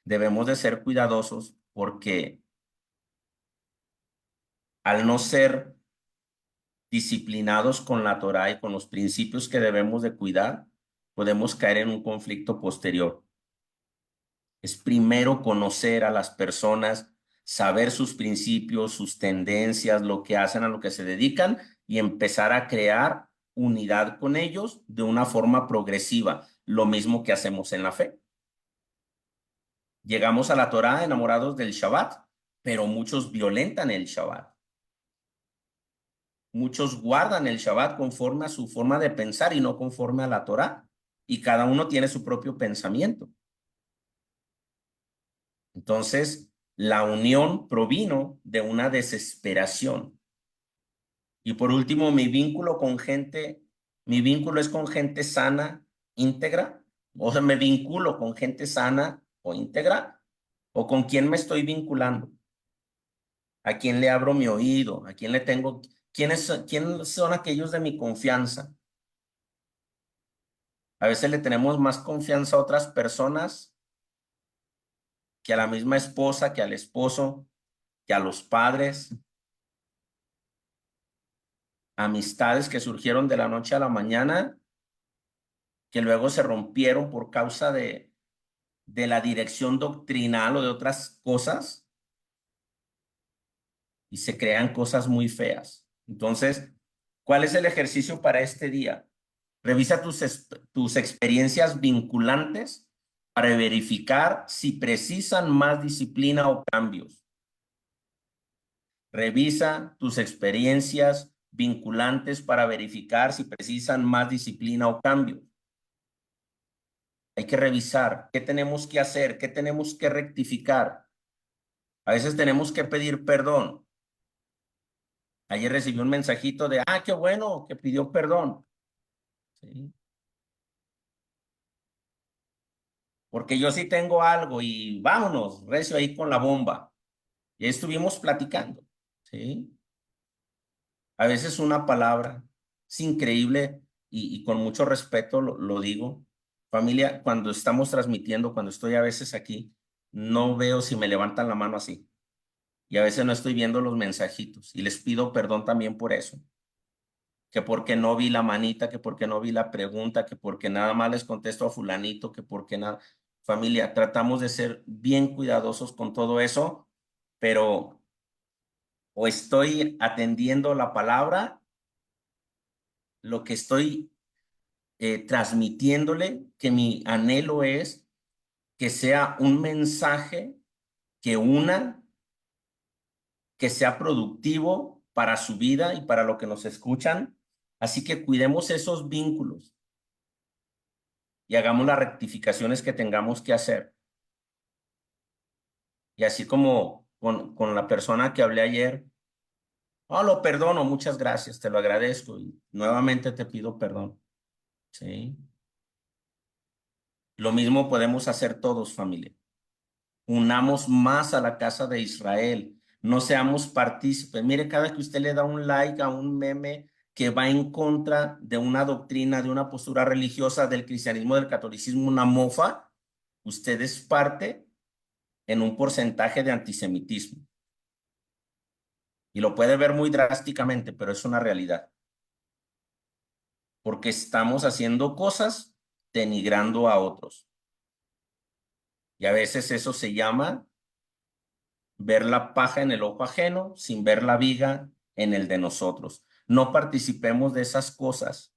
Debemos de ser cuidadosos porque al no ser disciplinados con la Torá y con los principios que debemos de cuidar, podemos caer en un conflicto posterior. Es primero conocer a las personas, saber sus principios, sus tendencias, lo que hacen, a lo que se dedican y empezar a crear unidad con ellos de una forma progresiva, lo mismo que hacemos en la fe. Llegamos a la Torá enamorados del Shabbat, pero muchos violentan el Shabbat. Muchos guardan el Shabbat conforme a su forma de pensar y no conforme a la Torá. Y cada uno tiene su propio pensamiento. Entonces, la unión provino de una desesperación. Y por último, mi vínculo es con gente sana, íntegra. O sea, me vinculo con gente sana o íntegra. ¿O con quién me estoy vinculando? ¿A quién le abro mi oído? ¿A quién le tengo? ¿Quiénes son aquellos de mi confianza? A veces le tenemos más confianza a otras personas que a la misma esposa, que al esposo, que a los padres. Amistades que surgieron de la noche a la mañana, que luego se rompieron por causa de la dirección doctrinal o de otras cosas, y se crean cosas muy feas. Entonces, ¿cuál es el ejercicio para este día? Revisa tus experiencias vinculantes para verificar si precisan más disciplina o cambios. Revisa tus experiencias vinculantes para verificar si precisan más disciplina o cambios. Hay que revisar qué tenemos que hacer, qué tenemos que rectificar. A veces tenemos que pedir perdón. Ayer recibí un mensajito de, qué bueno que pidió perdón. ¿Sí? Porque yo sí tengo algo y vámonos, recio ahí con la bomba. Y ahí estuvimos platicando. ¿Sí? A veces una palabra es increíble y con mucho respeto lo digo. Familia, cuando estamos transmitiendo, cuando estoy a veces aquí, no veo si me levantan la mano así. Y a veces no estoy viendo los mensajitos y les pido perdón también por eso, que porque no vi la manita, que porque no vi la pregunta, que porque nada más les contesto a fulanito, que porque nada. Familia, tratamos de ser bien cuidadosos con todo eso, pero o estoy atendiendo la palabra, lo que estoy transmitiéndole, que mi anhelo es que sea un mensaje que una, que sea productivo para su vida y para lo que nos escuchan. Así que cuidemos esos vínculos y hagamos las rectificaciones que tengamos que hacer. Y así como con la persona que hablé ayer, lo perdono, muchas gracias, te lo agradezco y nuevamente te pido perdón. ¿Sí? Lo mismo podemos hacer todos, familia. Unamos más a la casa de Israel, no seamos partícipes. Mire, cada que usted le da un like a un meme que va en contra de una doctrina, de una postura religiosa del cristianismo, del catolicismo, una mofa, usted es parte en un porcentaje de antisemitismo. Y lo puede ver muy drásticamente, pero es una realidad. Porque estamos haciendo cosas denigrando a otros. Y a veces eso se llama ver la paja en el ojo ajeno sin ver la viga en el de nosotros. No participemos de esas cosas.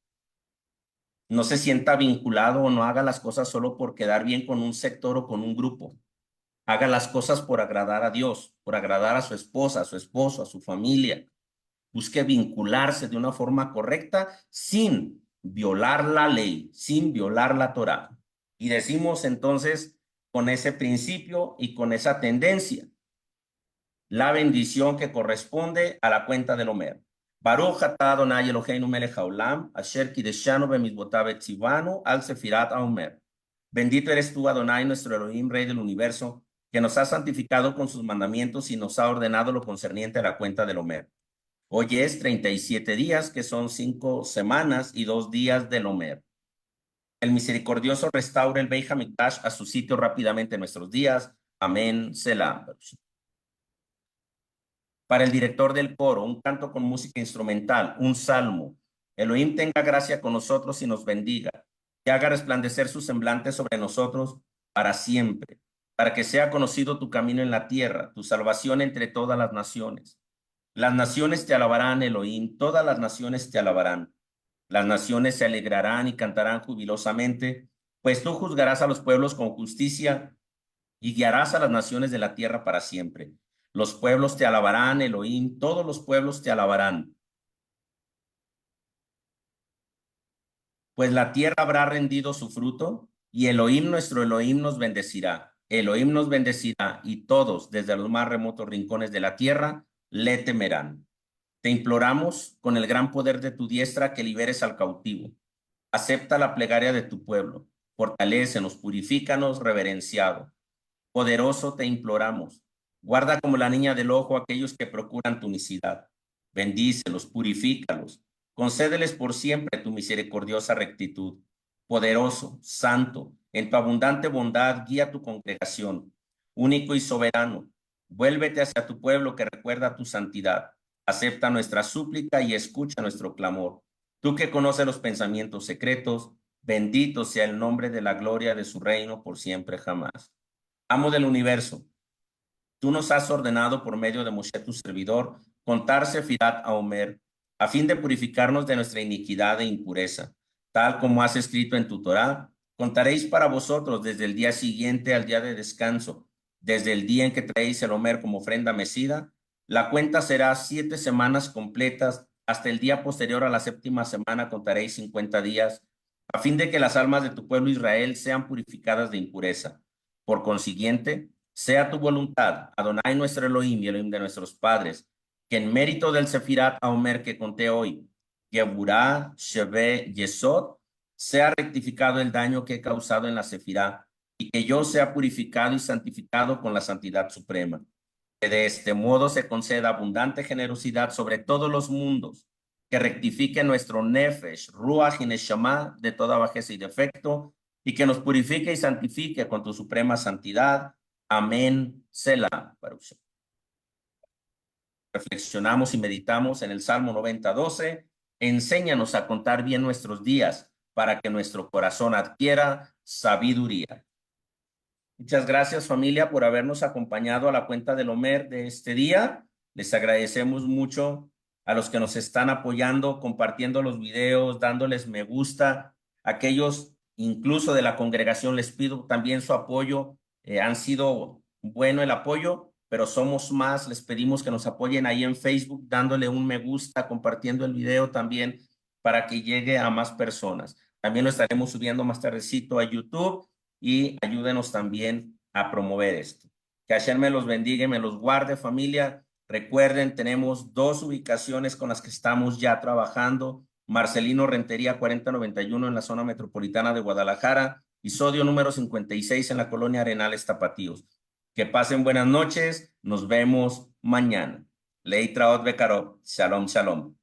No se sienta vinculado o no haga las cosas solo por quedar bien con un sector o con un grupo. Haga las cosas por agradar a Dios, por agradar a su esposa, a su esposo, a su familia. Busque vincularse de una forma correcta sin violar la ley, sin violar la Torá. Y decimos entonces con ese principio y con esa tendencia la bendición que corresponde a la cuenta del Homer. Baruch atah Adonai Eloheinu melech haolam, asher kideshanu bemizvotav etzivanu al sefirat haomer. Bendito eres tú, Adonai, nuestro Elohim, Rey del universo, que nos ha santificado con sus mandamientos y nos ha ordenado lo concerniente a la cuenta del Homer. Hoy es 37 días, que son 5 semanas y 2 días del Homer. El misericordioso restaure el Beit HaMikdash a su sitio rápidamente en nuestros días. Amén. Selah. Para el director del coro, un canto con música instrumental, un salmo. Elohim tenga gracia con nosotros y nos bendiga. y haga resplandecer su semblante sobre nosotros para siempre, para que sea conocido tu camino en la tierra, tu salvación entre todas las naciones. Las naciones te alabarán, Elohim, todas las naciones te alabarán. Las naciones se alegrarán y cantarán jubilosamente, pues tú juzgarás a los pueblos con justicia y guiarás a las naciones de la tierra para siempre. Los pueblos te alabarán, Elohim, todos los pueblos te alabarán. Pues la tierra habrá rendido su fruto, y Elohim, nuestro Elohim, nos bendecirá. Elohim nos bendecirá, y todos, desde los más remotos rincones de la tierra, le temerán. Te imploramos, con el gran poder de tu diestra, que liberes al cautivo. Acepta la plegaria de tu pueblo. Fortalécenos, purifícanos, reverenciado. Poderoso te imploramos. Guarda como la niña del ojo a aquellos que procuran tu unicidad. Bendícelos, purifícalos. Concédeles por siempre tu misericordiosa rectitud. Poderoso, santo, en tu abundante bondad guía tu congregación. Único y soberano, vuélvete hacia tu pueblo que recuerda tu santidad. Acepta nuestra súplica y escucha nuestro clamor. Tú que conoces los pensamientos secretos, bendito sea el nombre de la gloria de su reino por siempre jamás. Amo del universo, tú nos has ordenado por medio de Moshe tu servidor contar Sefirat a Omer, a fin de purificarnos de nuestra iniquidad e impureza, tal como has escrito en tu Torá. Contaréis para vosotros desde el día siguiente al día de descanso, desde el día en que traéis el Omer como ofrenda mecida. La cuenta será 7 semanas completas, hasta el día posterior a la séptima semana contaréis 50 días, a fin de que las almas de tu pueblo Israel sean purificadas de impureza. Por consiguiente, sea tu voluntad, Adonai nuestro Elohim y Elohim de nuestros padres, que en mérito del Sefirat a Omer que conté hoy, Geburah, Sheve, Yesod, sea rectificado el daño que he causado en la Sefirá, y que yo sea purificado y santificado con la santidad suprema. Que de este modo se conceda abundante generosidad sobre todos los mundos, que rectifique nuestro nefesh, ruach y neshama de toda bajeza y defecto, y que nos purifique y santifique con tu suprema santidad. Amén. Selah. Reflexionamos y meditamos en el Salmo 90:12. Enséñanos a contar bien nuestros días para que nuestro corazón adquiera sabiduría. Muchas gracias, familia, por habernos acompañado a la cuenta del Omer de este día. Les agradecemos mucho a los que nos están apoyando, compartiendo los videos, dándoles me gusta. Aquellos incluso de la congregación les pido también su apoyo. Han sido bueno el apoyo, pero somos más. Les pedimos que nos apoyen ahí en Facebook, dándole un me gusta, compartiendo el video también para que llegue a más personas. También lo estaremos subiendo más tardecito a YouTube y ayúdenos también a promover esto. Que Hashem me los bendiga y me los guarde, familia. Recuerden, tenemos 2 ubicaciones con las que estamos ya trabajando. Marcelino Rentería 4091 en la zona metropolitana de Guadalajara y Sodio número 56 en la colonia Arenales Tapatíos. Que pasen buenas noches. Nos vemos mañana. Leitraot Bekarov. Shalom, shalom.